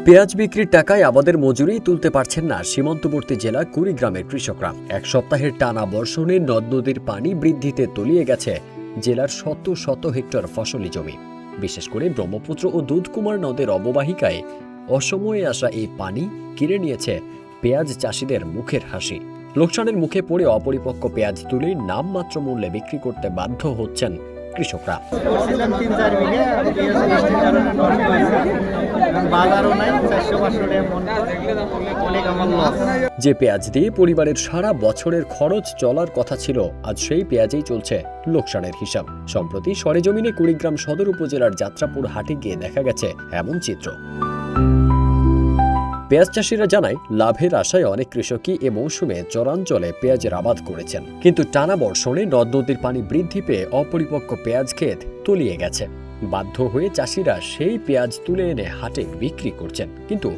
পেঁয়াজ বিক্রির টাকায় আবাদের মজুরি তুলতে পারছেন না সীমান্তবর্তী জেলা কুড়িগ্রামের কৃষকরা। এক সপ্তাহের টানা বর্ষণে নদ নদীর পানি বৃদ্ধিতে তলিয়ে গেছে জেলার শত শত হেক্টর ফসলি জমি। বিশেষ করে ব্রহ্মপুত্র ও দুধকুমার নদের অববাহিকায় অসময়ে আসা এই পানি কেড়ে নিয়েছে পেঁয়াজ চাষিদের মুখের হাসি। লোকসানের মুখে পড়ে অপরিপক্ক পেঁয়াজ তুলে নামমাত্র মূল্যে বিক্রি করতে বাধ্য হচ্ছেন কৃষকরা। যে পেঁয়াজ দিয়ে পরিবারের সারা বছরের খরচ চলার কথা ছিল, আজ সেই পেঁয়াজেই চলছে লোকসানের হিসাব। সম্প্রতি সরেজমিনে কুড়িগ্রাম সদর উপজেলার যাত্রাপুর হাটে গিয়ে দেখা গেছে এমন চিত্র। পেঁয়াজ চাষিরা জানায়, লাভের আশায় অনেক কৃষকই এ মৌসুমে চরাঞ্চলে পেঁয়াজের আবাদ করেছেন, কিন্তু টানা বর্ষণে নদ নদীর পানি বৃদ্ধি পেয়ে অপরিপক্ক পেঁয়াজ ক্ষেত তলিয়ে গেছে। বাধ্য হয়ে চাষিরা সেই পেঁয়াজ তুলে এনে হাটে বিক্রি করছেন, কিন্তু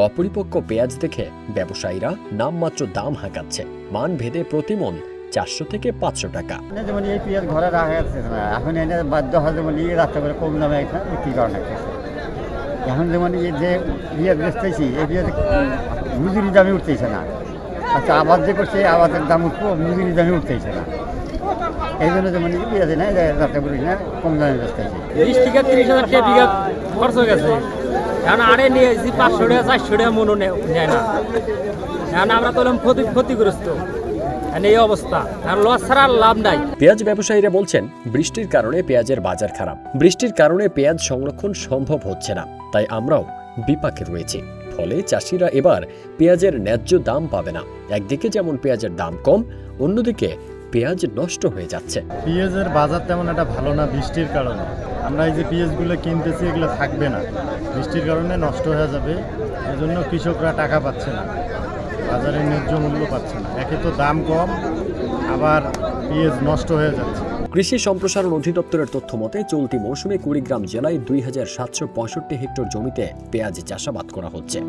অপরিপক্ক পেঁয়াজ দেখে ব্যবসায়ীরা নামমাত্র দাম হাঁকাচ্ছে। মান ভেদে প্রতিমন 400 থেকে 500 টাকা। যেমন এই পেঁয়াজ ঘরে রাখা যাচ্ছে না, এখন এনে বাধ্য হয় যেমন রাস্তা করে কম দামে বিক্রি করা লাগছে। এখন যেমন এই যে পেঁয়াজ বেচতেছি, এই পেঁয়াজ মজুরি দামে উঠতেছে না। আচ্ছা, আবাদ যে করছে আবাদের দাম উঠবো, মজুরি দামে উঠতেছে না। এই জন্য যেমন পেঁয়াজ না রাস্তা করে না কম দামে বেচতেছি। 20 থেকে 30,000 টাকা বিঘা খরচ হয়ে গেছে। এখন আড়ে নিয়ে 500 টাকা 400 টাকা মনো নেয় না। এখন আমরা তো ক্ষতিগ্রস্ত। এই অবস্থা, আর লস ছাড়া লাভ নাই। পেঁয়াজ ব্যবসায়ীরা বলছেন, বৃষ্টির কারণে পেঁয়াজের বাজার খারাপ। বৃষ্টির কারণে পেঁয়াজ সংরক্ষণ সম্ভব হচ্ছে না, তাই আমরাও বিপাকে রয়েছি। ফলে চাষিরা এবার পেঁয়াজের ন্যায্য দাম পাবে না। একদিকে যেমন পেঁয়াজের দাম কম, অন্যদিকে পেঁয়াজ নষ্ট হয়ে যাচ্ছে। পেঁয়াজের বাজার তেমন একটা ভালো না বৃষ্টির কারণে। আমরা এই যে পেঁয়াজগুলো কিনতেছি, এগুলো থাকবে না, বৃষ্টির কারণে নষ্ট হয়ে যাবে। এজন্য কৃষকরা টাকা পাচ্ছে না, বাজারে ন্যায্য মূল্য পাচ্ছে না। একে তো দাম কম, আবার পেঁয়াজ নষ্ট হয়ে যাচ্ছে। কৃষি সম্প্রসারণ অধিদপ্তরের তথ্য মতে চলতি মৌসুমে কুড়িগ্রাম জেলায় 2765 হেক্টর জমিতে পেঁয়াজ চাষাবাদ করা হচ্ছে।